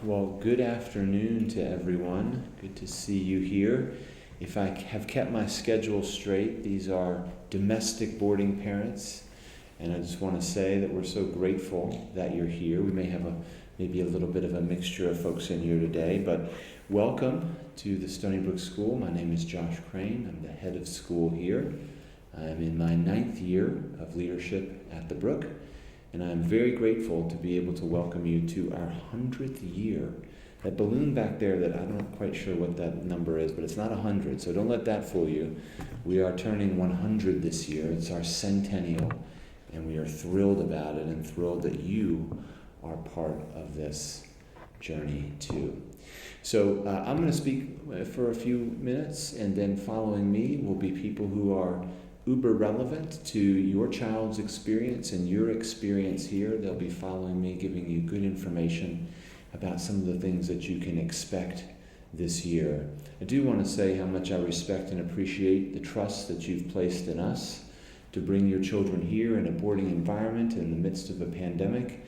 Well, good afternoon to everyone. Good to see you here. If I have kept my schedule straight, these are domestic boarding parents, and I just want to say that we're so grateful that you're here. We may have maybe a little bit of a mixture of folks in here today, but welcome to the Stony Brook School. My name is Josh Crane. I'm the head of school here. I'm in my 9th year of leadership at the Brook. And I'm very grateful to be able to welcome you to our 100th year. That balloon back there, that I'm not quite sure what that number is, but it's not 100, so don't let that fool you. We are turning 100 this year. It's our centennial, and we are thrilled about it and thrilled that you are part of this journey too. So I'm going to speak for a few minutes, and then following me will be people who are uber relevant to your child's experience and your experience here. They'll be following me, giving you good information about some of the things that you can expect this year. I do want to say how much I respect and appreciate the trust that you've placed in us to bring your children here in a boarding environment in the midst of a pandemic.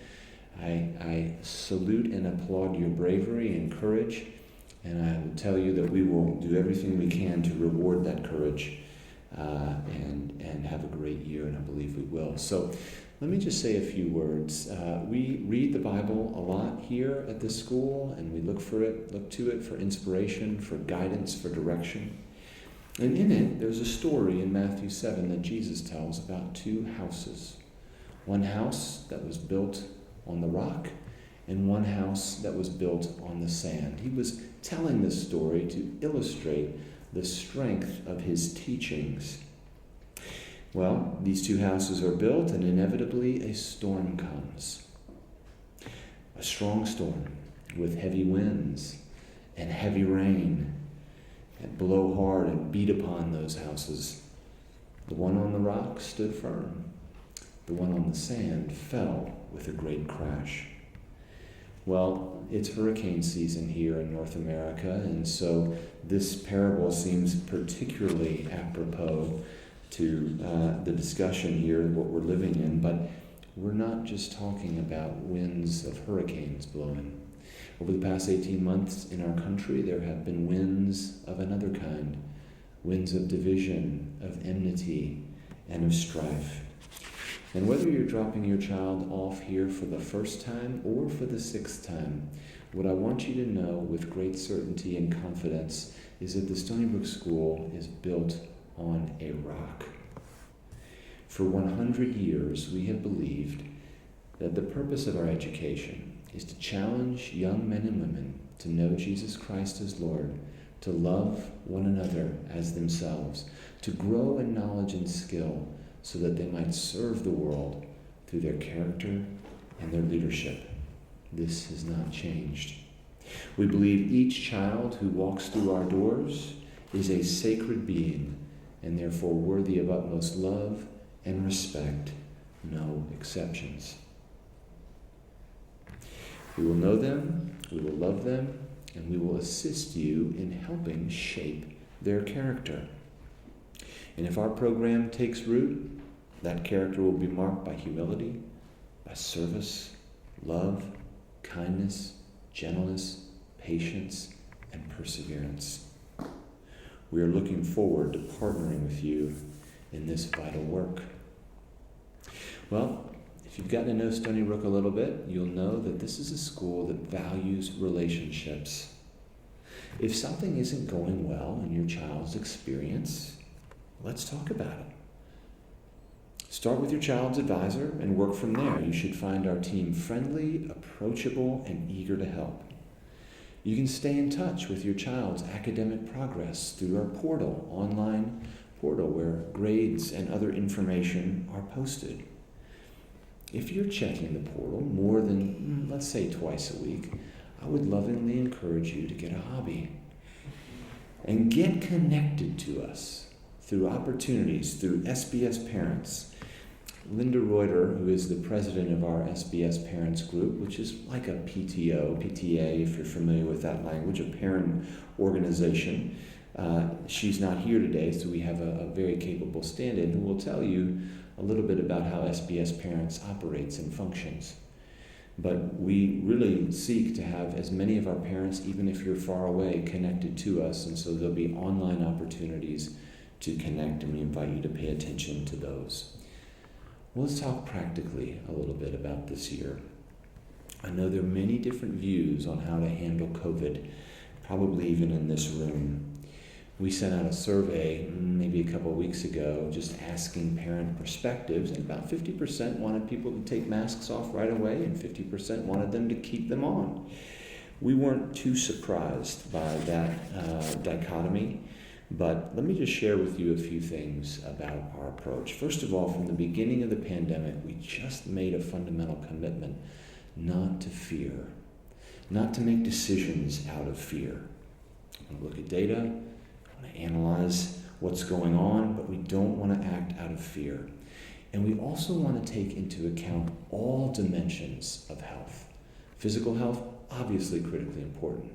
I salute and applaud your bravery and courage, and I will tell you that we will do everything we can to reward that courage and have a great year, and I believe we will. So let me just say a few words. We read the Bible a lot here at this school, and we look to it for inspiration, for guidance, for direction. And in it, there's a story in Matthew 7 that Jesus tells about two houses. One house that was built on the rock, and one house that was built on the sand. He was telling this story to illustrate the strength of his teachings. Well, these two houses are built, and inevitably a storm comes. A strong storm with heavy winds and heavy rain that blow hard and beat upon those houses. The one on the rock stood firm. The one on the sand fell with a great crash. Well, it's hurricane season here in North America, and so this parable seems particularly apropos to the discussion here, what we're living in, but we're not just talking about winds of hurricanes blowing. Over the past 18 months in our country, there have been winds of another kind, winds of division, of enmity, and of strife. And whether you're dropping your child off here for the first time or for the 6th time, what I want you to know with great certainty and confidence is that the Stony Brook School is built on a rock. For 100 years, we have believed that the purpose of our education is to challenge young men and women to know Jesus Christ as Lord, to love one another as themselves, to grow in knowledge and skill, so that they might serve the world through their character and their leadership. This has not changed. We believe each child who walks through our doors is a sacred being and therefore worthy of utmost love and respect, no exceptions. We will know them, we will love them, and we will assist you in helping shape their character. And if our program takes root, that character will be marked by humility, by service, love, kindness, gentleness, patience, and perseverance. We are looking forward to partnering with you in this vital work. Well, if you've gotten to know Stony Brook a little bit, you'll know that this is a school that values relationships. If something isn't going well in your child's experience, let's talk about it. Start with your child's advisor and work from there. You should find our team friendly, approachable, and eager to help. You can stay in touch with your child's academic progress through our portal, online portal, where grades and other information are posted. If you're checking the portal more than, let's say, twice a week, I would lovingly encourage you to get a hobby and get connected to us through opportunities, through SBS Parents. Linda Reuter, who is the president of our SBS Parents group, which is like a PTA, if you're familiar with that language, a parent organization. She's not here today, so we have a very capable stand-in who will tell you a little bit about how SBS Parents operates and functions. But we really seek to have as many of our parents, even if you're far away, connected to us. And so there'll be online opportunities to connect, and we invite you to pay attention to those. Well, let's talk practically a little bit about this year. I know there are many different views on how to handle COVID, probably even in this room. We sent out a survey maybe a couple of weeks ago just asking parent perspectives, and about 50% wanted people to take masks off right away and 50% wanted them to keep them on. We weren't too surprised by that dichotomy, but let me just share with you a few things about our approach. First of all, from the beginning of the pandemic, we just made a fundamental commitment not to fear, not to make decisions out of fear. I want to look at data, I want to analyze what's going on, but we don't want to act out of fear. And we also want to take into account all dimensions of health. Physical health, obviously critically important,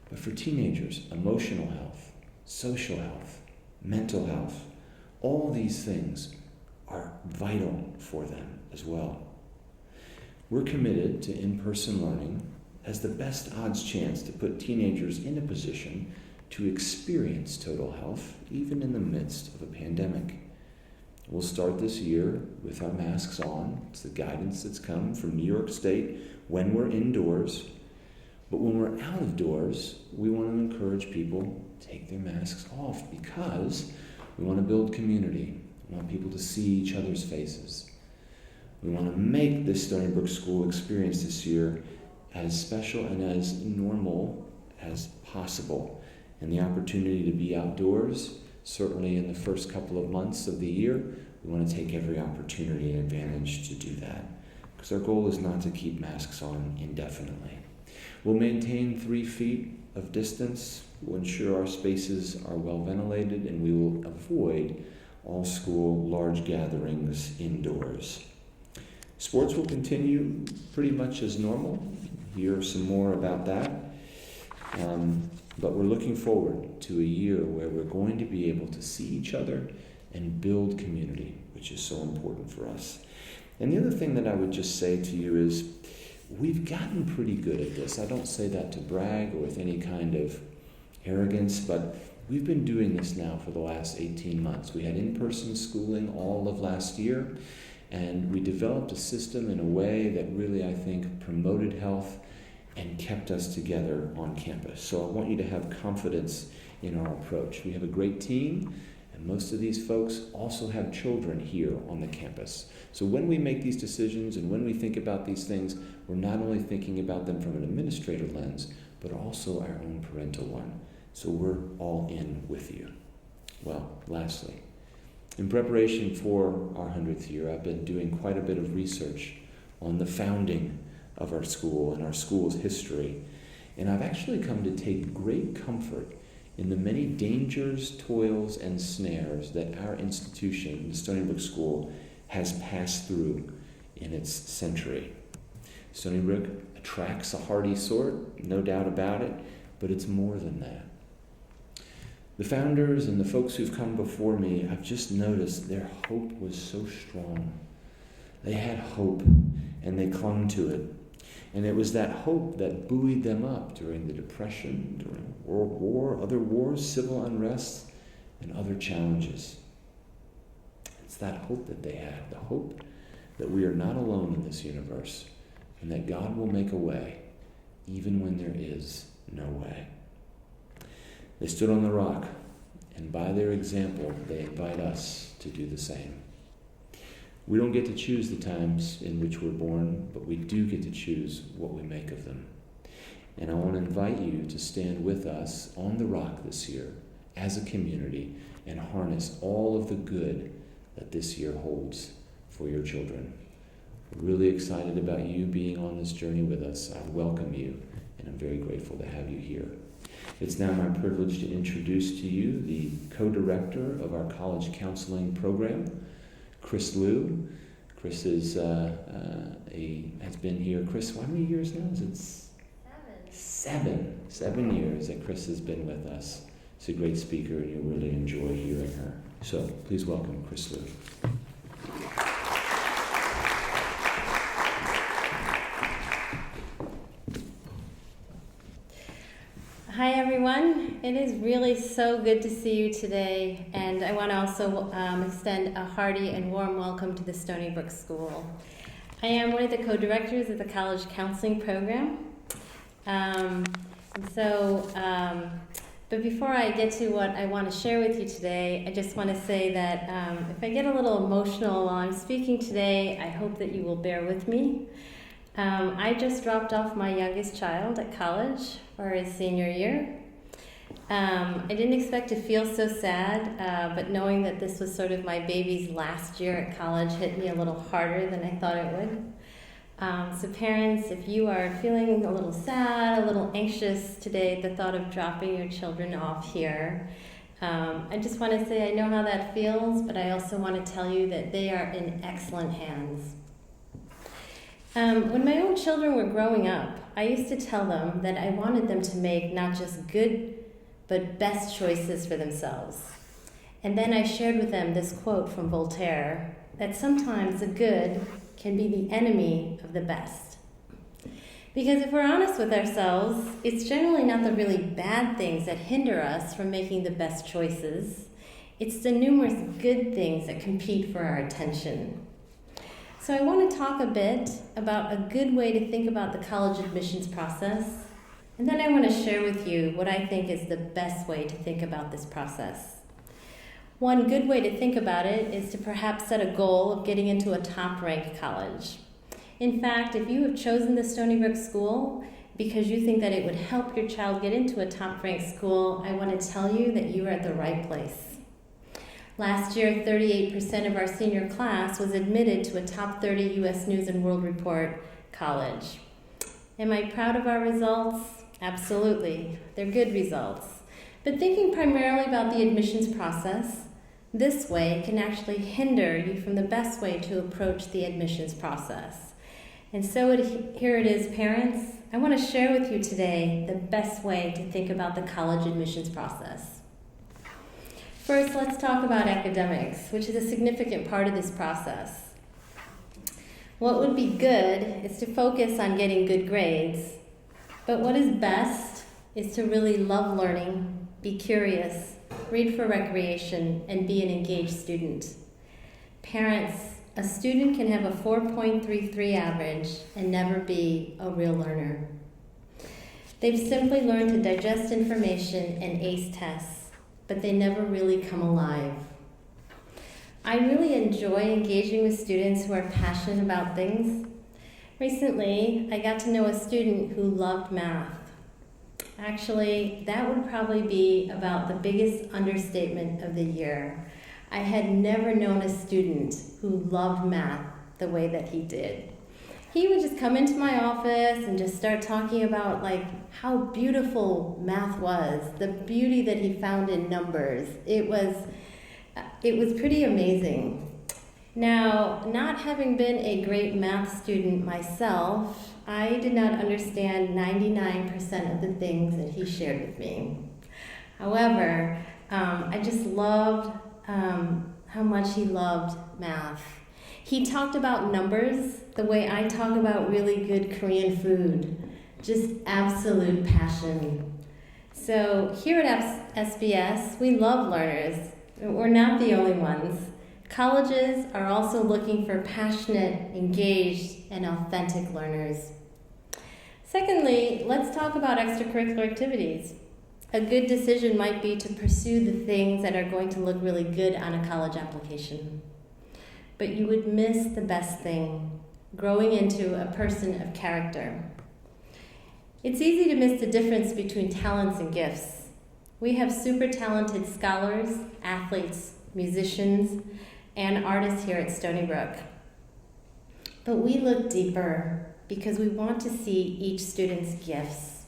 but for teenagers, emotional health, social health, mental health, all these things are vital for them as well. We're committed to in-person learning as the best odds chance to put teenagers in a position to experience total health, even in the midst of a pandemic. We'll start this year with our masks on. It's the guidance that's come from New York State when we're indoors. But when we're out of doors, we want to encourage people to take their masks off because we want to build community. We want people to see each other's faces. We want to make this Stony Brook School experience this year as special and as normal as possible. And the opportunity to be outdoors, certainly in the first couple of months of the year, we want to take every opportunity and advantage to do that. Because our goal is not to keep masks on indefinitely. We'll maintain 3 feet of distance. We'll ensure our spaces are well ventilated, and we will avoid all school large gatherings indoors. Sports will continue pretty much as normal. Hear some more about that. But we're looking forward to a year where we're going to be able to see each other and build community, which is so important for us. And the other thing that I would just say to you is, we've gotten pretty good at this. I don't say that to brag or with any kind of arrogance, but we've been doing this now for the last 18 months. We had in-person schooling all of last year, and we developed a system in a way that really, I think, promoted health and kept us together on campus. So I want you to have confidence in our approach. We have a great team, and most of these folks also have children here on the campus. So when we make these decisions and when we think about these things, we're not only thinking about them from an administrator lens, but also our own parental one. So we're all in with you. Well, lastly, in preparation for our 100th year, I've been doing quite a bit of research on the founding of our school and our school's history. And I've actually come to take great comfort in the many dangers, toils, and snares that our institution, the Stony Brook School, has passed through in its century. Stony Brook attracts a hardy sort, no doubt about it, but it's more than that. The founders and the folks who've come before me, I've just noticed their hope was so strong. They had hope, and they clung to it. And it was that hope that buoyed them up during the Depression, during World War, other wars, civil unrest, and other challenges. It's that hope that they had, the hope that we are not alone in this universe, and that God will make a way, even when there is no way. They stood on the rock, and by their example, they invite us to do the same. We don't get to choose the times in which we're born, but we do get to choose what we make of them. And I want to invite you to stand with us on the rock this year as a community and harness all of the good that this year holds for your children. We're really excited about you being on this journey with us. I welcome you, and I'm very grateful to have you here. It's now my privilege to introduce to you the co-director of our college counseling program, Chris Liu. Chris is has been here. Chris, how many years now? Is it 7? 7 years that Chris has been with us. She's a great speaker, and you'll really enjoy hearing her. So please welcome Chris Liu. Hi everyone, it is really so good to see you today, and I want to also extend a hearty and warm welcome to the Stony Brook School. I am one of the co-directors of the College Counseling Program. But before I get to what I want to share with you today, I just want to say that if I get a little emotional while I'm speaking today, I hope that you will bear with me. I just dropped off my youngest child at college for his senior year. I didn't expect to feel so sad, but knowing that this was sort of my baby's last year at college hit me a little harder than I thought it would. So parents, if you are feeling a little sad, a little anxious today at the thought of dropping your children off here, I just want to say I know how that feels, but I also want to tell you that they are in excellent hands. When my own children were growing up, I used to tell them that I wanted them to make not just good, but best choices for themselves. And then I shared with them this quote from Voltaire, that sometimes the good can be the enemy of the best. Because if we're honest with ourselves, it's generally not the really bad things that hinder us from making the best choices. It's the numerous good things that compete for our attention. So I want to talk a bit about a good way to think about the college admissions process, and then I want to share with you what I think is the best way to think about this process. One good way to think about it is to perhaps set a goal of getting into a top-ranked college. In fact, if you have chosen the Stony Brook School because you think that it would help your child get into a top-ranked school, I want to tell you that you are at the right place. Last year, 38% of our senior class was admitted to a top 30 U.S. News and World Report college. Am I proud of our results? Absolutely. They're good results. But thinking primarily about the admissions process, this way can actually hinder you from the best way to approach the admissions process. And so here it is, parents. I want to share with you today the best way to think about the college admissions process. First, let's talk about academics, which is a significant part of this process. What would be good is to focus on getting good grades, but what is best is to really love learning, be curious, read for recreation, and be an engaged student. Parents, a student can have a 4.33 average and never be a real learner. They've simply learned to digest information and ace tests, but they never really come alive. I really enjoy engaging with students who are passionate about things. Recently, I got to know a student who loved math. Actually, that would probably be about the biggest understatement of the year. I had never known a student who loved math the way that he did. He would just come into my office and just start talking about how beautiful math was, the beauty that he found in numbers. It was pretty amazing. Now, not having been a great math student myself, I did not understand 99% of the things that he shared with me. However, I just loved how much he loved math. He talked about numbers the way I talk about really good Korean food, just absolute passion. So here at SBS, we love learners. We're not the only ones. Colleges are also looking for passionate, engaged, and authentic learners. Secondly, let's talk about extracurricular activities. A good decision might be to pursue the things that are going to look really good on a college application. But you would miss the best thing, growing into a person of character. It's easy to miss the difference between talents and gifts. We have super talented scholars, athletes, musicians, and artists here at Stony Brook. But we look deeper because we want to see each student's gifts.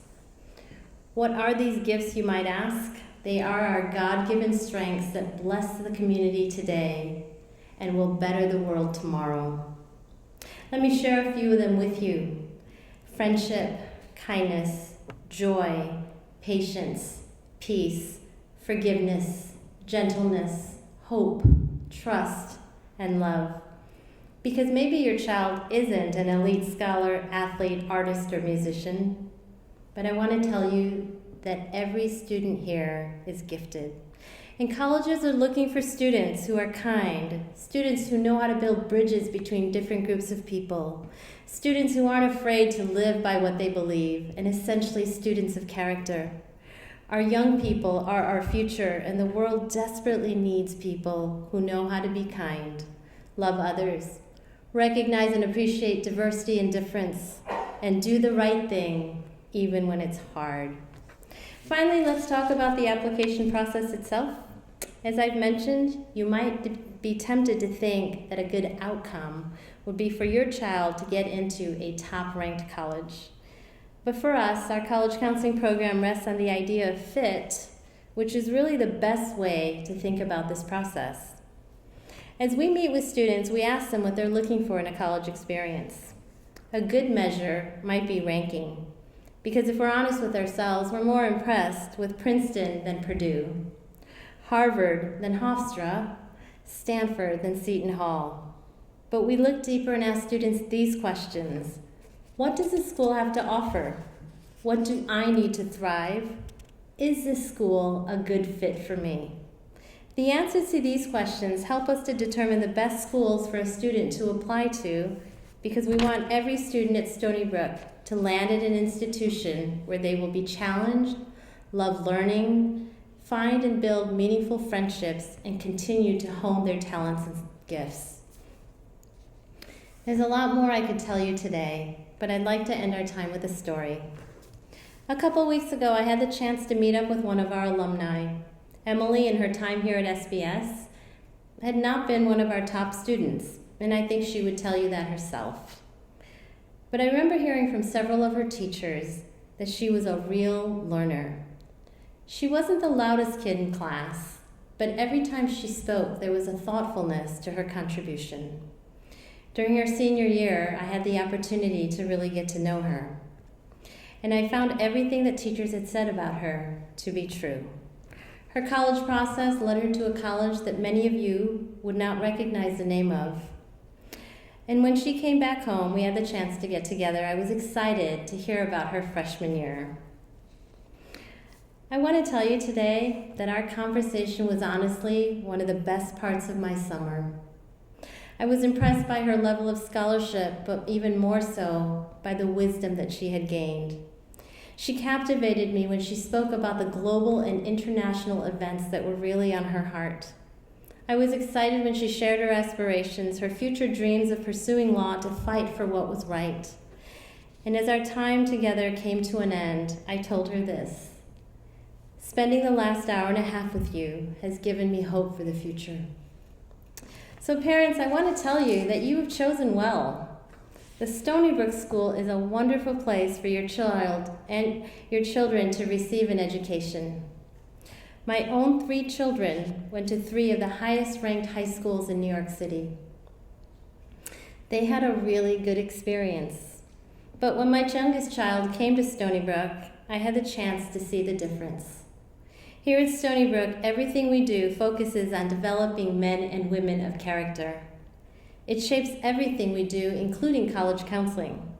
What are these gifts, you might ask? They are our God-given strengths that bless the community today and will better the world tomorrow. Let me share a few of them with you. Friendship, kindness, joy, patience, peace, forgiveness, gentleness, hope, trust, and love. Because maybe your child isn't an elite scholar, athlete, artist, or musician, but I want to tell you that every student here is gifted. And colleges are looking for students who are kind, students who know how to build bridges between different groups of people, students who aren't afraid to live by what they believe, and essentially students of character. Our young people are our future, and the world desperately needs people who know how to be kind, love others, recognize and appreciate diversity and difference, and do the right thing even when it's hard. Finally, let's talk about the application process itself. As I've mentioned, you might be tempted to think that a good outcome would be for your child to get into a top-ranked college. But for us, our college counseling program rests on the idea of fit, which is really the best way to think about this process. As we meet with students, we ask them what they're looking for in a college experience. A good measure might be ranking, because if we're honest with ourselves, we're more impressed with Princeton than Purdue, Harvard than Hofstra, Stanford than Seton Hall. But we look deeper and ask students these questions. What does this school have to offer? What do I need to thrive? Is this school a good fit for me? The answers to these questions help us to determine the best schools for a student to apply to, because we want every student at Stony Brook to land at an institution where they will be challenged, love learning, find and build meaningful friendships, and continue to hone their talents and gifts. There's a lot more I could tell you today, but I'd like to end our time with a story. A couple weeks ago, I had the chance to meet up with one of our alumni. Emily, in her time here at SBS, had not been one of our top students, and I think she would tell you that herself. But I remember hearing from several of her teachers that she was a real learner. She wasn't the loudest kid in class, but every time she spoke, there was a thoughtfulness to her contribution. During her senior year, I had the opportunity to really get to know her. And I found everything that teachers had said about her to be true. Her college process led her to a college that many of you would not recognize the name of. And when she came back home, we had the chance to get together. I was excited to hear about her freshman year. I want to tell you today that our conversation was honestly one of the best parts of my summer. I was impressed by her level of scholarship, but even more so by the wisdom that she had gained. She captivated me when she spoke about the global and international events that were really on her heart. I was excited when she shared her aspirations, her future dreams of pursuing law to fight for what was right. And as our time together came to an end, I told her this: spending the last hour and a half with you has given me hope for the future. So parents, I want to tell you that you have chosen well. The Stony Brook School is a wonderful place for your child and your children to receive an education. My own 3 children went to 3 of the highest ranked high schools in New York City. They had a really good experience. But when my youngest child came to Stony Brook, I had the chance to see the difference. Here at Stony Brook, everything we do focuses on developing men and women of character. It shapes everything we do, including college counseling.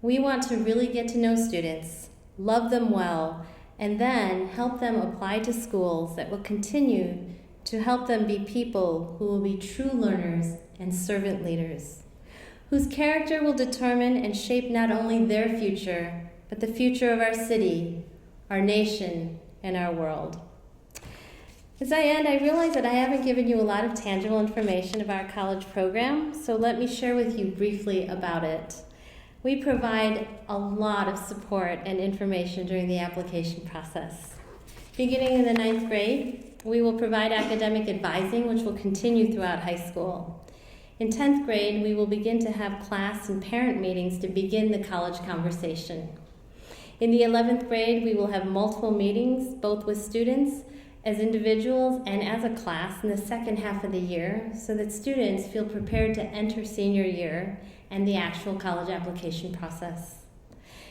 We want to really get to know students, love them well, and then help them apply to schools that will continue to help them be people who will be true learners and servant leaders, whose character will determine and shape not only their future, but the future of our city, our nation, and our world. As I end, I realize that I haven't given you a lot of tangible information about our college program, so let me share with you briefly about it. We provide a lot of support and information during the application process. Beginning in the 9th grade, we will provide academic advising, which will continue throughout high school. In 10th grade, we will begin to have class and parent meetings to begin the college conversation. In the 11th grade, we will have multiple meetings, both with students, as individuals, and as a class in the second half of the year, so that students feel prepared to enter senior year and the actual college application process.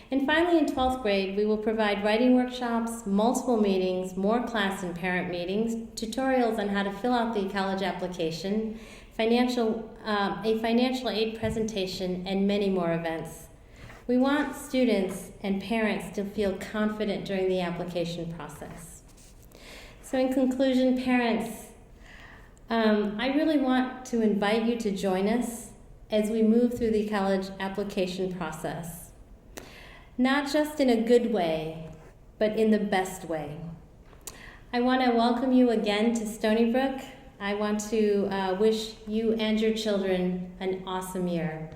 And finally, in 12th grade, we will provide writing workshops, multiple meetings, more class and parent meetings, tutorials on how to fill out the college application, a financial aid presentation, and many more events. We want students and parents to feel confident during the application process. So in conclusion, parents, I really want to invite you to join us as we move through the college application process. Not just in a good way, but in the best way. I want to welcome you again to Stony Brook. I want to wish you and your children an awesome year.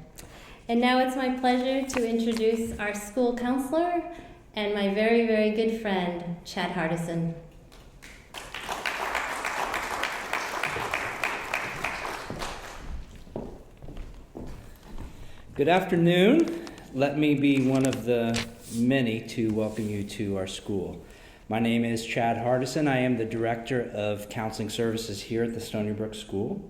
And now it's my pleasure to introduce our school counselor and my very, very good friend, Chad Hardison. Good afternoon. Let me be one of the many to welcome you to our school. My name is Chad Hardison. I am the Director of Counseling Services here at the Stony Brook School.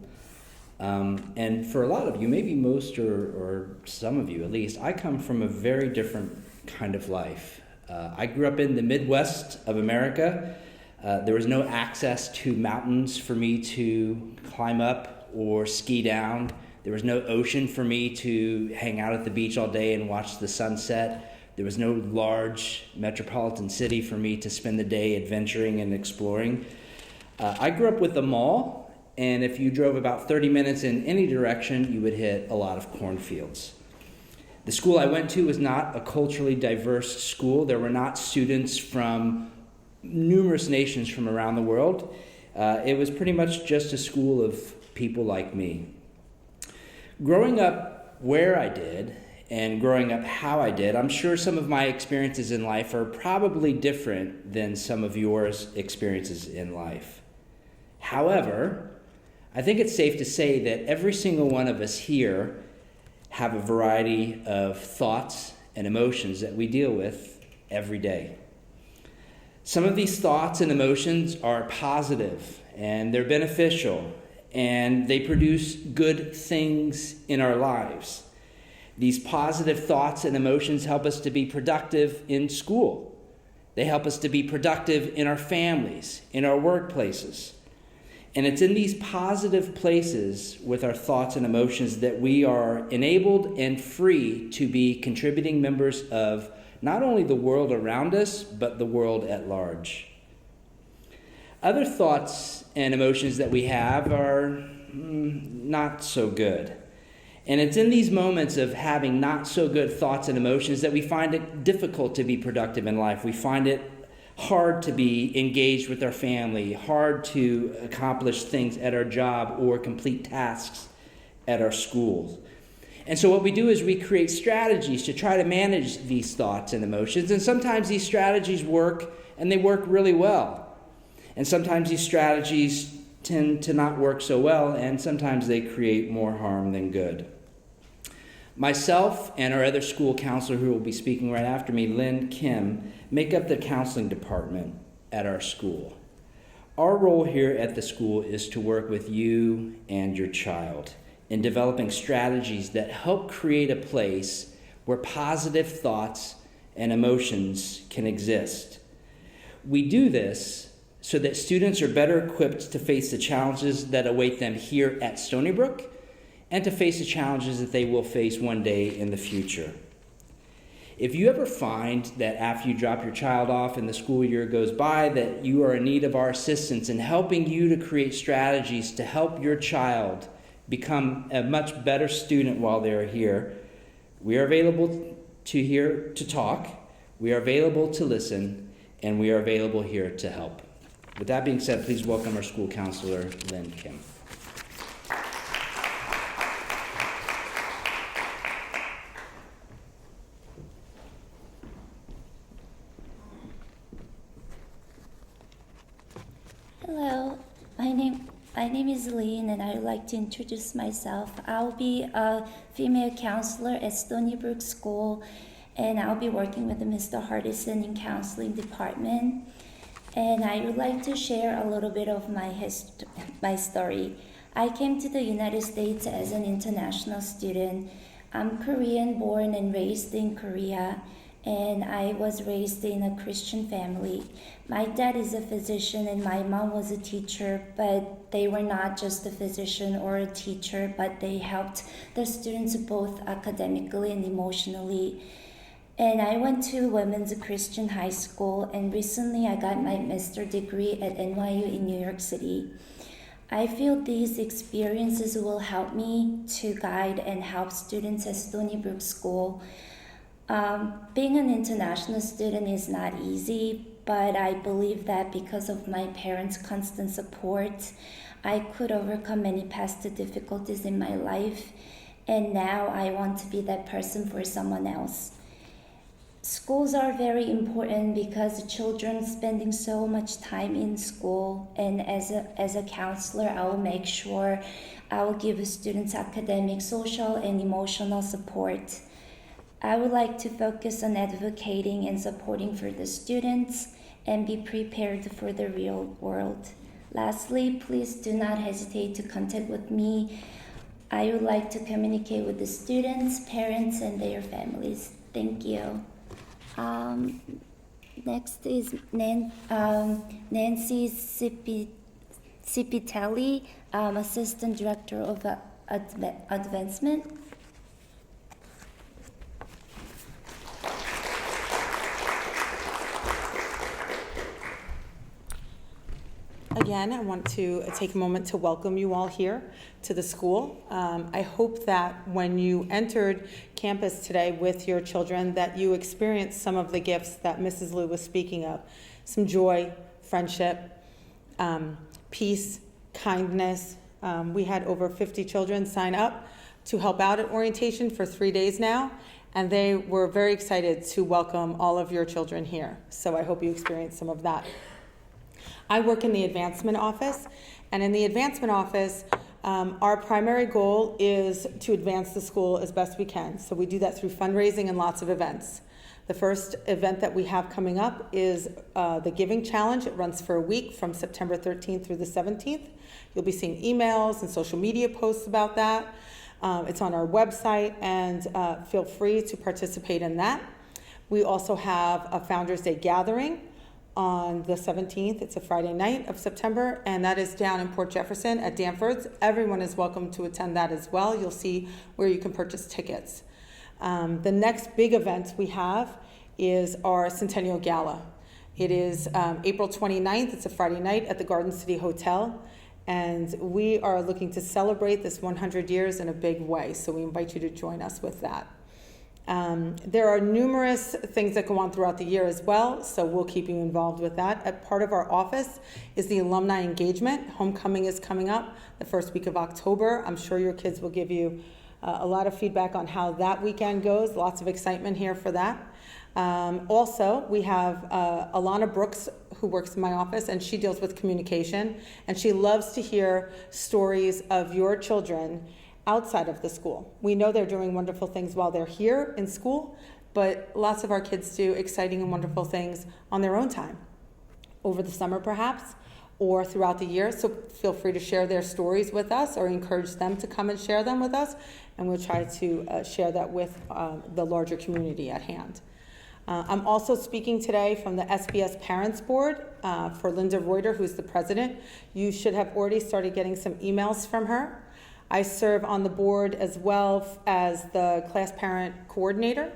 And for a lot of you, maybe most or some of you at least, I come from a very different kind of life. I grew up in the Midwest of America. There was no access to mountains for me to climb up or ski down. There was no ocean for me to hang out at the beach all day and watch the sunset. There was no large metropolitan city for me to spend the day adventuring and exploring. I grew up with a mall. And if you drove about 30 minutes in any direction, you would hit a lot of cornfields. The school I went to was not a culturally diverse school. There were not students from numerous nations from around the world. It was pretty much just a school of people like me. Growing up where I did and growing up how I did, I'm sure some of my experiences in life are probably different than some of yours experiences in life. However, I think it's safe to say that every single one of us here have a variety of thoughts and emotions that we deal with every day. Some of these thoughts and emotions are positive and they're beneficial and they produce good things in our lives. These positive thoughts and emotions help us to be productive in school. They help us to be productive in our families, in our workplaces. And it's in these positive places with our thoughts and emotions that we are enabled and free to be contributing members of not only the world around us, but the world at large. Other thoughts and emotions that we have are not so good. And it's in these moments of having not so good thoughts and emotions that we find it difficult to be productive in life. We find it hard to be engaged with our family, hard to accomplish things at our job or complete tasks at our schools. And so what we do is we create strategies to try to manage these thoughts and emotions. And sometimes these strategies work, and they work really well. And sometimes these strategies tend to not work so well, and sometimes they create more harm than good. Myself and our other school counselor who will be speaking right after me, Lynn Kim, make up the counseling department at our school. Our role here at the school is to work with you and your child in developing strategies that help create a place where positive thoughts and emotions can exist. We do this so that students are better equipped to face the challenges that await them here at Stony Brook and to face the challenges that they will face one day in the future. If you ever find that after you drop your child off and the school year goes by that you are in need of our assistance in helping you to create strategies to help your child become a much better student while they're here, we are available to talk, we are available to listen, and we are available here to help. With that being said, please welcome our school counselor, Lynn Kim. Hello, my name is Lynn, and I would like to introduce myself. I'll be a female counselor at Stony Brook School, and I'll be working with Mr. Hardison in counseling department. And I would like to share a little bit of my story. I came to the United States as an international student. I'm Korean, born and raised in Korea, and I was raised in a Christian family. My dad is a physician and my mom was a teacher, but they were not just a physician or a teacher, but they helped the students both academically and emotionally. And I went to Women's Christian High School, and recently I got my master's degree at NYU in New York City. I feel these experiences will help me to guide and help students at Stony Brook School. Being an international student is not easy, but I believe that because of my parents' constant support, I could overcome many past difficulties in my life, and now I want to be that person for someone else. Schools are very important because children spending so much time in school, and as a counselor, I will make sure I will give students academic, social, and emotional support. I would like to focus on advocating and supporting for the students and be prepared for the real world. Lastly, please do not hesitate to contact with me. I would like to communicate with the students, parents, and their families. Thank you. Next is Nancy Cipitelli, Assistant Director of Advancement. Again, I want to take a moment to welcome you all here to the school. I hope that when you entered campus today with your children that you experienced some of the gifts that Mrs. Liu was speaking of. Some joy, friendship, peace, kindness. We had over 50 children sign up to help out at orientation for 3 days now, and they were very excited to welcome all of your children here. So I hope you experienced some of that. I work in the advancement office, and in the advancement office, our primary goal is to advance the school as best we can. So we do that through fundraising and lots of events. The first event that we have coming up is the Giving Challenge. It runs for a week from September 13th through the 17th. You'll be seeing emails and social media posts about that. It's on our website, and feel free to participate in that. We also have a Founders Day gathering on the 17th. It's a Friday night of September, and that is down in Port Jefferson at Danfords. Everyone is welcome to attend that as well. You'll see where you can purchase tickets. The next big event we have is our Centennial Gala. It is April 29th. It's a Friday night at the Garden City Hotel, and we are looking to celebrate this 100 years in a big way, so we invite you to join us with that. There are numerous things that go on throughout the year as well, so we'll keep you involved with that. A part of our office is the alumni engagement. Homecoming is coming up the first week of October. I'm sure your kids will give you a lot of feedback on how that weekend goes. Lots of excitement here for that. Also, we have Alana Brooks, who works in my office, and she deals with communication, and she loves to hear stories of your children outside of the school. We know they're doing wonderful things while they're here in school, but lots of our kids do exciting and wonderful things on their own time, over the summer perhaps, or throughout the year. So feel free to share their stories with us or encourage them to come and share them with us, and we'll try to share that with the larger community at hand. I'm also speaking today from the SBS Parents Board for Linda Reuter, who's the president. You should have already started getting some emails from her. I serve on the board as well as the class parent coordinator.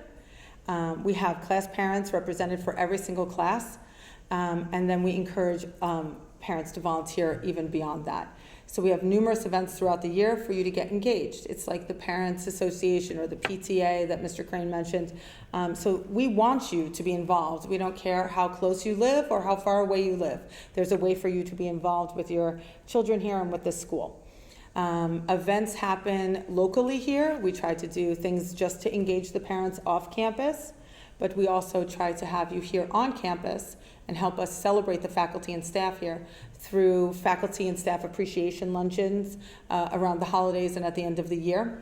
We have class parents represented for every single class, and then we encourage parents to volunteer even beyond that. So we have numerous events throughout the year for you to get engaged. It's like the Parents Association or the PTA that Mr. Crane mentioned. So we want you to be involved. We don't care how close you live or how far away you live. There's a way for you to be involved with your children here and with this school. Events happen locally here. We try to do things just to engage the parents off campus, but we also try to have you here on campus and help us celebrate the faculty and staff here through faculty and staff appreciation luncheons around the holidays and at the end of the year.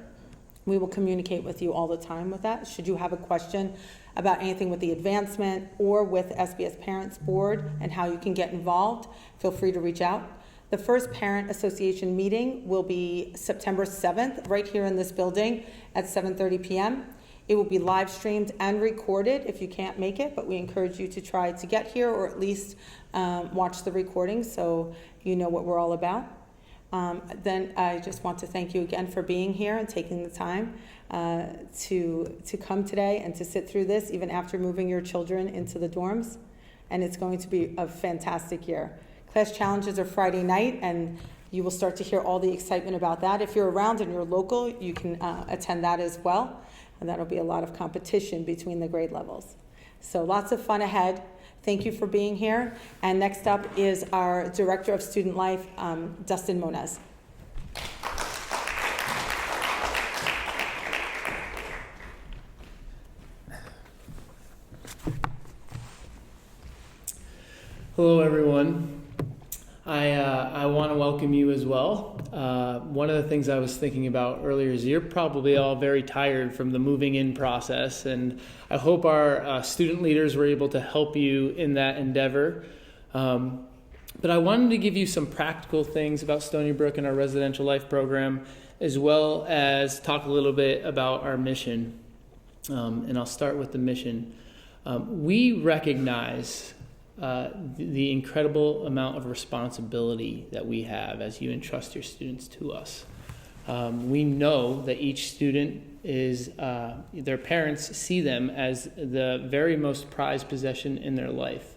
We will communicate with you all the time with that. Should you have a question about anything with the advancement or with SBS Parents Board and how you can get involved, feel free to reach out. The first Parent Association meeting will be September 7th, right here in this building at 7:30 p.m. It will be live streamed and recorded if you can't make it, but we encourage you to try to get here or at least watch the recording so you know what we're all about. then I just want to thank you again for being here and taking the time to come today and to sit through this, even after moving your children into the dorms. And it's going to be a fantastic year. Class challenges are Friday night, and you will start to hear all the excitement about that. If you're around and you're local, you can attend that as well. And that'll be a lot of competition between the grade levels. So lots of fun ahead. Thank you for being here. And next up is our Director of Student Life, Dustin Moniz. Hello, everyone. I want to welcome you as well. One of the things I was thinking about earlier is you're probably all very tired from the moving in process, and I hope our student leaders were able to help you in that endeavor. But I wanted to give you some practical things about Stony Brook and our residential life program, as well as talk a little bit about our mission. And I'll start with the mission. We recognize the incredible amount of responsibility that we have as you entrust your students to us. We know that each student is, their parents see them as the very most prized possession in their life.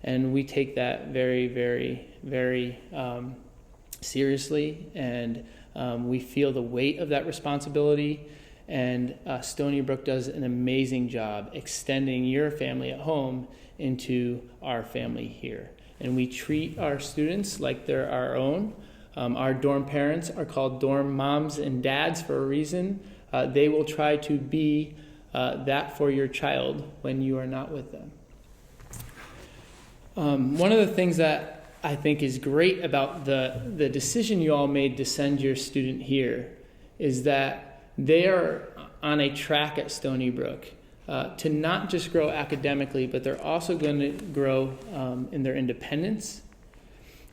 And we take that very, very, very seriously, and we feel the weight of that responsibility. And Stony Brook does an amazing job extending your family at home into our family here. And we treat our students like they're our own. Our dorm parents are called dorm moms and dads for a reason. They will try to be that for your child when you are not with them. One of the things that I think is great about the decision you all made to send your student here is that they are on a track at Stony Brook to not just grow academically, but they're also going to grow in their independence,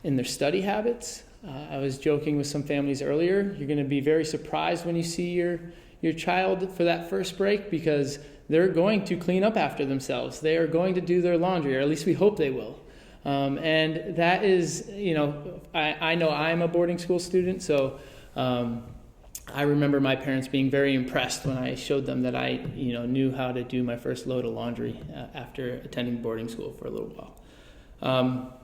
in their study habits. I was joking with some families earlier. You're going to be very surprised when you see your child for that first break, because they're going to clean up after themselves. They are going to do their laundry, or at least we hope they will. And that is, I know I'm a boarding school student, so I remember my parents being very impressed when I showed them that I, knew how to do my first load of laundry after attending boarding school for a little while.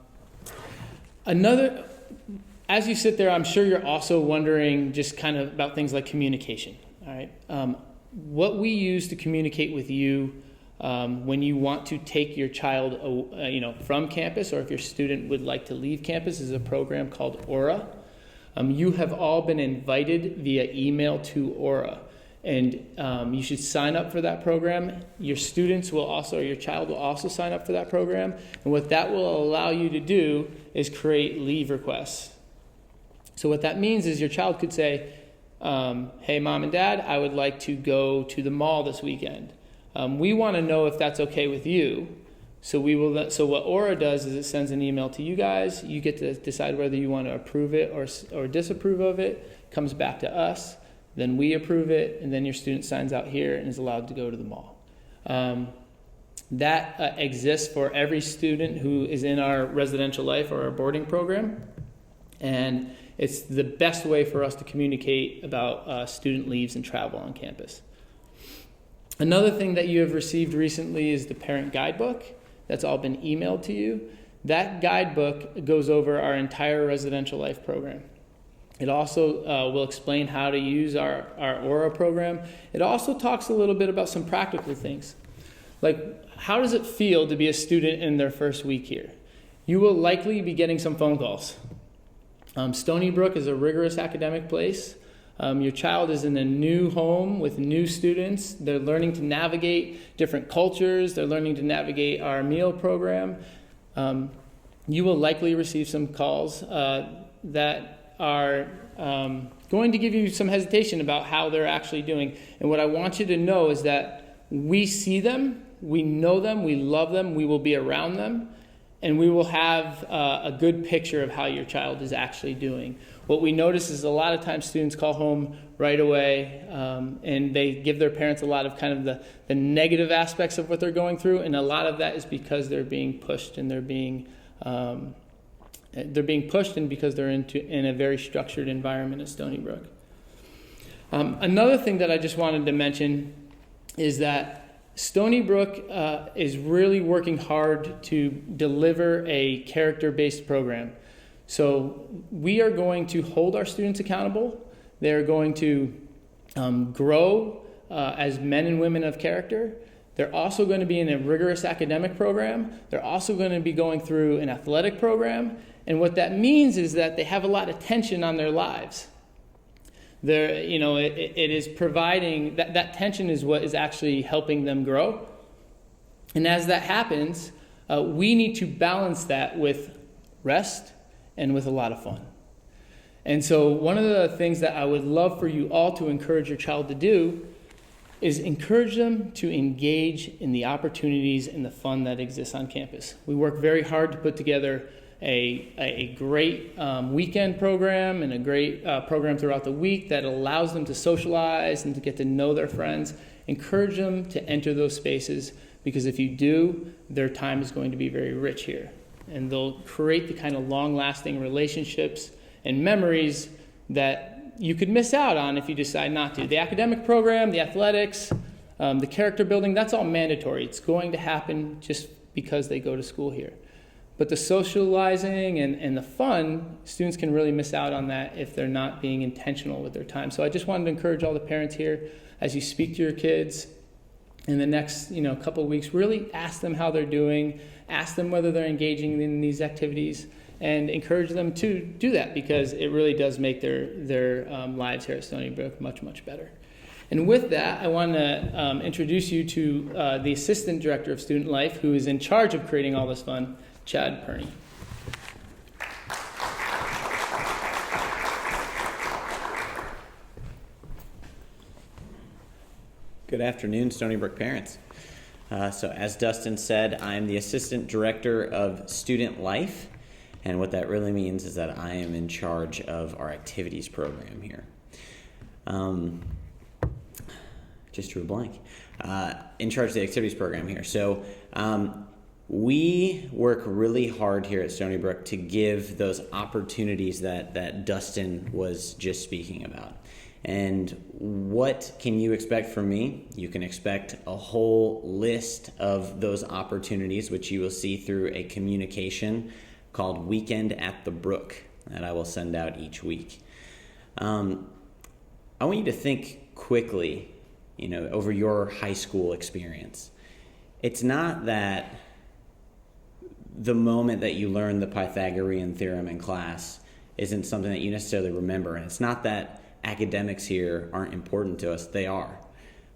As you sit there, I'm sure you're also wondering just kind of about things like communication. All right, what we use to communicate with you when you want to take your child, from campus, or if your student would like to leave campus, is a program called Aura. You have all been invited via email to Aura, and you should sign up for that program. Your students will also, or your child will also sign up for that program, and what that will allow you to do is create leave requests. So what that means is your child could say, hey, Mom and Dad, I would like to go to the mall this weekend. We want to know if that's okay with you. So what Aura does is it sends an email to you guys. You get to decide whether you want to approve it or disapprove of it. Comes back to us. Then we approve it, and then your student signs out here and is allowed to go to the mall. That exists for every student who is in our residential life or our boarding program. And it's the best way for us to communicate about student leaves and travel on campus. Another thing that you have received recently is the parent guidebook. That's all been emailed to you. That guidebook goes over our entire residential life program. It also will explain how to use our Aura program. It also talks a little bit about some practical things. Like, how does it feel to be a student in their first week here? You will likely be getting some phone calls. Stony Brook is a rigorous academic place. Your child is in a new home with new students. They're learning to navigate different cultures. They're learning to navigate our meal program. You will likely receive some calls that are going to give you some hesitation about how they're actually doing. And what I want you to know is that we see them, we know them, we love them, we will be around them, and we will have a good picture of how your child is actually doing. What we notice is a lot of times students call home right away, and they give their parents a lot of kind of the negative aspects of what they're going through, and a lot of that is because they're being pushed and they're being They're being pushed in because they're in a very structured environment at Stony Brook. Another thing that I just wanted to mention is that Stony Brook is really working hard to deliver a character-based program. So we are going to hold our students accountable. They're going to grow as men and women of character. They're also going to be in a rigorous academic program. They're also going to be going through an athletic program. And what that means is that they have a lot of tension on their lives. It is providing, that tension is what is actually helping them grow. And as that happens, we need to balance that with rest and with a lot of fun. And so one of the things that I would love for you all to encourage your child to do is encourage them to engage in the opportunities and the fun that exists on campus. We work very hard to put together a great weekend program and a great program throughout the week that allows them to socialize and to get to know their friends. Encourage them to enter those spaces, because if you do, their time is going to be very rich here. And they'll create the kind of long-lasting relationships and memories that you could miss out on if you decide not to. The academic program, the athletics, the character building, that's all mandatory. It's going to happen just because they go to school here. But the socializing and the fun, students can really miss out on that if they're not being intentional with their time. So I just wanted to encourage all the parents here, as you speak to your kids in the next couple of weeks, really ask them how they're doing, ask them whether they're engaging in these activities, and encourage them to do that, because it really does make their lives here at Stony Brook much, much better. And with that, I want to introduce you to the Assistant Director of Student Life, who is in charge of creating all this fun, Chad Perney. Good afternoon, Stony Brook parents. So as Dustin said, I'm the Assistant Director of Student Life, and what that really means is that I am in charge of our activities program here. Just drew a blank. In charge of the activities program here. So we work really hard here at Stony Brook to give those opportunities that Dustin was just speaking about. And what can you expect from me? You can expect a whole list of those opportunities, which you will see through a communication called Weekend at the Brook that I will send out each week. I want you to think quickly, over your high school experience. It's not that the moment that you learn the Pythagorean theorem in class isn't something that you necessarily remember. And it's not that academics here aren't important to us. They are.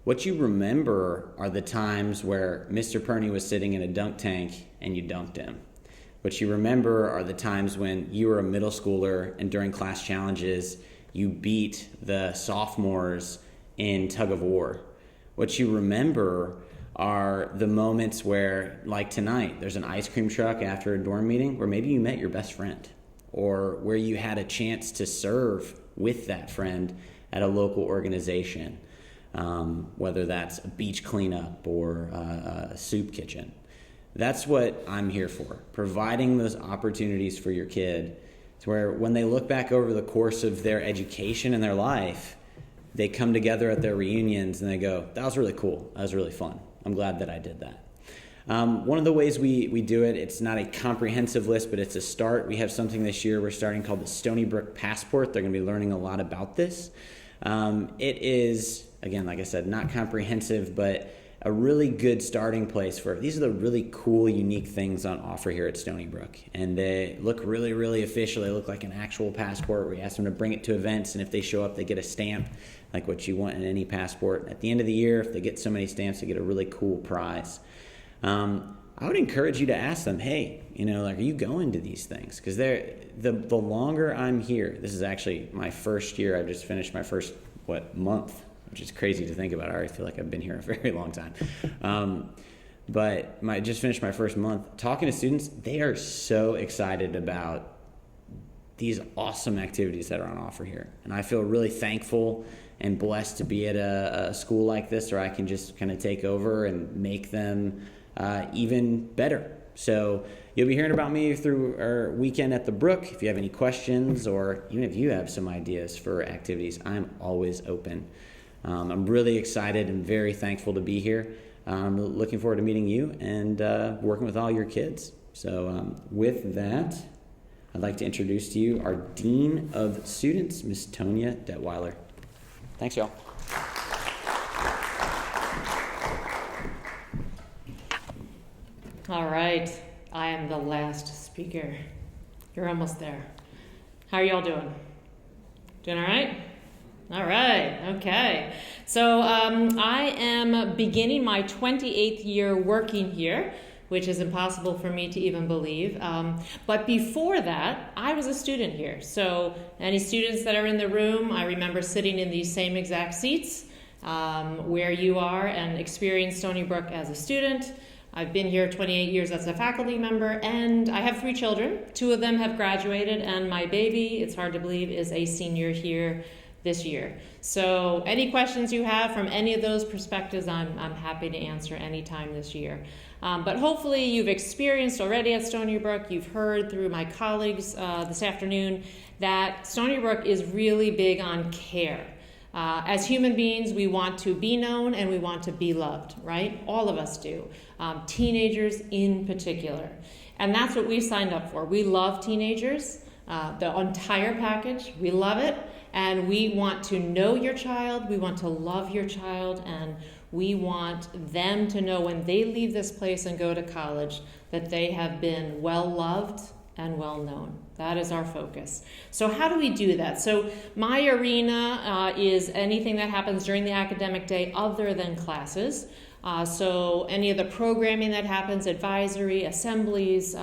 What you remember are the times where Mr. Perney was sitting in a dunk tank and you dunked him. What you remember are the times when you were a middle schooler and during class challenges, you beat the sophomores in tug of war. What you remember are the moments where, like tonight, there's an ice cream truck after a dorm meeting where maybe you met your best friend, or where you had a chance to serve with that friend at a local organization, whether that's a beach cleanup or a soup kitchen. That's what I'm here for, providing those opportunities for your kid to where when they look back over the course of their education and their life, they come together at their reunions and they go, that was really cool, that was really fun. I'm glad that I did that. One of the ways we do it, it's not a comprehensive list, but it's a start. We have something this year we're starting called the Stony Brook Passport. They're going to be learning a lot about this. It is, again, like I said, not comprehensive, but a really good starting place for, these are the really cool, unique things on offer here at Stony Brook. And they look really, really official. They look like an actual passport. We ask them to bring it to events, and if they show up, they get a stamp, like what you want in any passport. At the end of the year, if they get so many stamps, they get a really cool prize. I would encourage you to ask them, hey, are you going to these things? Because the longer I'm here, this is actually my first year. I've just finished my first, month, which is crazy to think about. I already feel like I've been here a very long time. But I just finished my first month. Talking to students, they are so excited about these awesome activities that are on offer here. And I feel really thankful and blessed to be at a school like this where I can just kind of take over and make them even better So you'll be hearing about me through our weekend at the Brook. If you have any questions, or even if you have some ideas for activities, I'm always open. I'm really excited and very thankful to be here. I'm looking forward to meeting you and working with all your kids. So with that, I'd like to introduce to you our Dean of Students, Miss Tonya Detweiler. Thanks, y'all. All right, I am the last speaker. You're almost there. How are y'all doing? Doing all right? All right, okay. So I am beginning my 28th year working here, which is impossible for me to even believe. But before that, I was a student here. So any students that are in the room, I remember sitting in these same exact seats where you are and experienced Stony Brook as a student. I've been here 28 years as a faculty member, and I have 3 children. 2 of them have graduated, and my baby, it's hard to believe, is a senior here this year. So any questions you have from any of those perspectives, I'm happy to answer anytime this year. But hopefully you've experienced already at Stony Brook, you've heard through my colleagues this afternoon that Stony Brook is really big on care. As human beings, we want to be known and we want to be loved, right? All of us do. Teenagers in particular. And that's what we signed up for. We love teenagers, the entire package. We love it. And we want to know your child. We want to love your child. And we want them to know when they leave this place and go to college that they have been well loved and well known. That is our focus. So how do we do that? So my arena is anything that happens during the academic day other than classes. So any of the programming that happens, advisory, assemblies,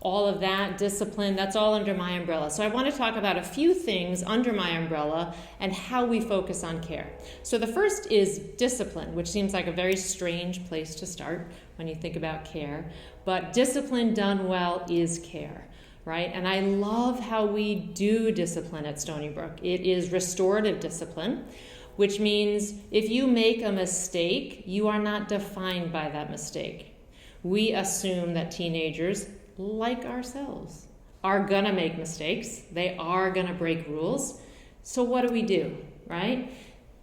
all of that, discipline, that's all under my umbrella. So I want to talk about a few things under my umbrella and how we focus on care. So the first is discipline, which seems like a very strange place to start when you think about care. But discipline done well is care, right? And I love how we do discipline at Stony Brook. It is restorative discipline, which means if you make a mistake, you are not defined by that mistake. We assume that teenagers, like ourselves, are gonna make mistakes. They are gonna break rules. So what do, right?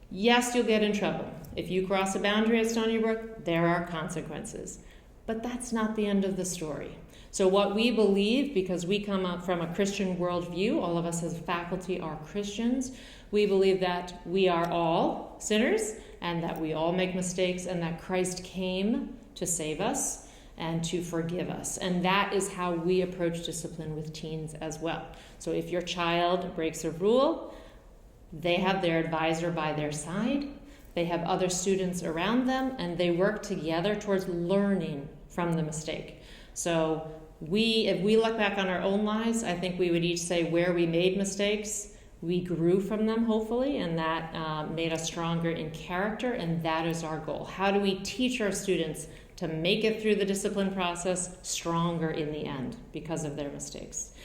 Yes, you'll get in trouble. If you cross a boundary at Stony Brook, there are consequences. But that's not the end of the story. So what we believe, because we come up from a Christian worldview, all of us as faculty are Christians, we believe that we are all sinners and that we all make mistakes and that Christ came to save us and to forgive us. And that is how we approach discipline with teens as well. So if your child breaks a rule, they have their advisor by their side, they have other students around them, and they work together towards learning from the mistake. So if we look back on our own lives, I think we would each say where we made mistakes, we grew from them, hopefully, and that made us stronger in character, and that is our goal. How do we teach our students to make it through the discipline process stronger in the end because of their mistakes?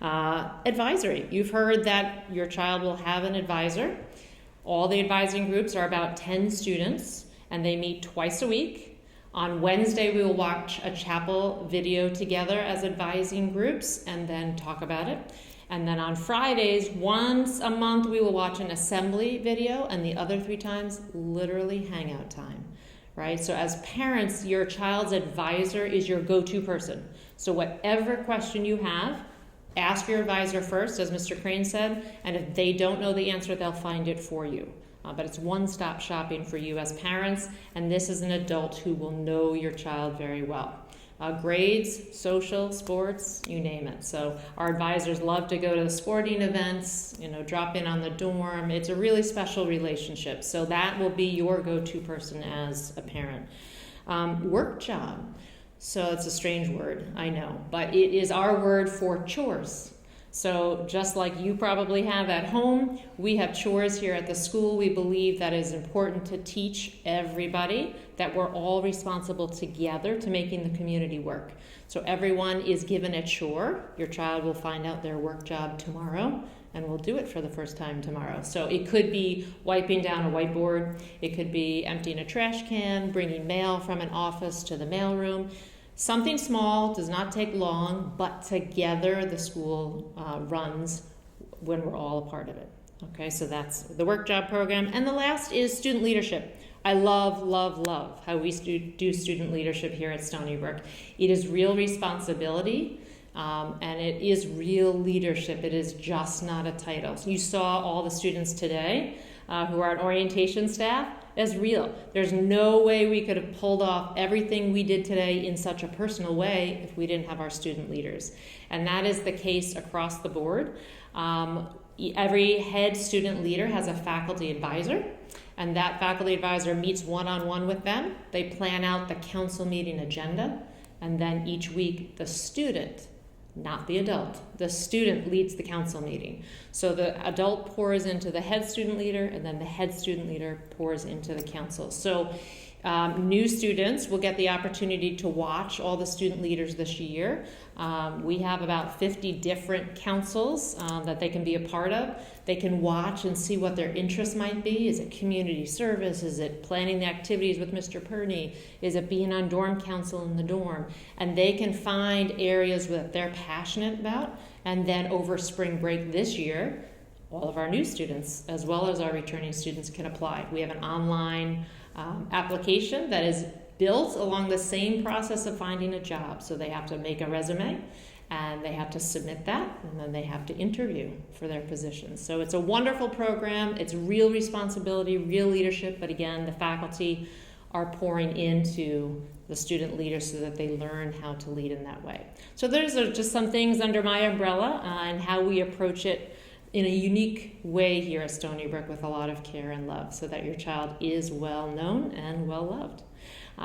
Advisory. You've heard that your child will have an advisor. All the advising groups are about 10 students, and they meet twice a week. On Wednesday, we will watch a chapel video together as advising groups and then talk about it. And then on Fridays, once a month, we will watch an assembly video, and the other 3 times, literally hangout time, right? So as parents, your child's advisor is your go-to person. So whatever question you have, ask your advisor first, as Mr. Crane said, and if they don't know the answer, they'll find it for you. But it's one-stop shopping for you as parents, and this is an adult who will know your child very well. Grades, social, sports, you name it. So our advisors love to go to the sporting events, drop in on the dorm. It's a really special relationship. So that will be your go-to person as a parent. Work job. So it's a strange word, I know, but it is our word for chores. So just like you probably have at home, we have chores here at the school. We believe that it is important to teach everybody that we're all responsible together to making the community work. So everyone is given a chore. Your child will find out their work job tomorrow, and we'll do it for the first time tomorrow. So it could be wiping down a whiteboard. It could be emptying a trash can, bringing mail from an office to the mailroom. Something small does not take long, but together the school runs when we're all a part of it. Okay, so that's the work job program. And the last is student leadership. I love, love, love how we do student leadership here at Stony Brook. It is real responsibility, and it is real leadership. It is just not a title. So you saw all the students today who are on orientation staff. That's real. There's no way we could have pulled off everything we did today in such a personal way if we didn't have our student leaders. And that is the case across the board. Every head student leader has a faculty advisor, and that faculty advisor meets one-on-one with them. They plan out the council meeting agenda, and then each week the student, not the adult, the student leads the council meeting. So the adult pours into the head student leader, and then the head student leader pours into the council. So new students will get the opportunity to watch all the student leaders this year. We have about 50 different councils that they can be a part of. They can watch and see what their interests might be. Is it community service? Is it planning the activities with Mr. Perney? Is it being on dorm council in the dorm? And they can find areas that they're passionate about. And then over spring break this year, all of our new students, as well as our returning students, can apply. We have an online application that is built along the same process of finding a job. So they have to make a resume, and they have to submit that, and then they have to interview for their positions. So it's a wonderful program. It's real responsibility, real leadership, but again, the faculty are pouring into the student leaders so that they learn how to lead in that way. So those are just some things under my umbrella and how we approach it in a unique way here at Stony Brook with a lot of care and love so that your child is well known and well loved.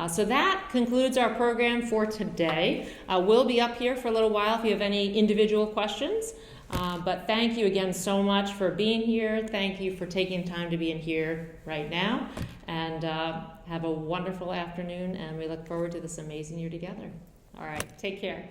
So that concludes our program for today. We'll be up here for a little while if you have any individual questions. But thank you again so much for being here. Thank you for taking time to be in here right now. And have a wonderful afternoon, and we look forward to this amazing year together. All right, take care.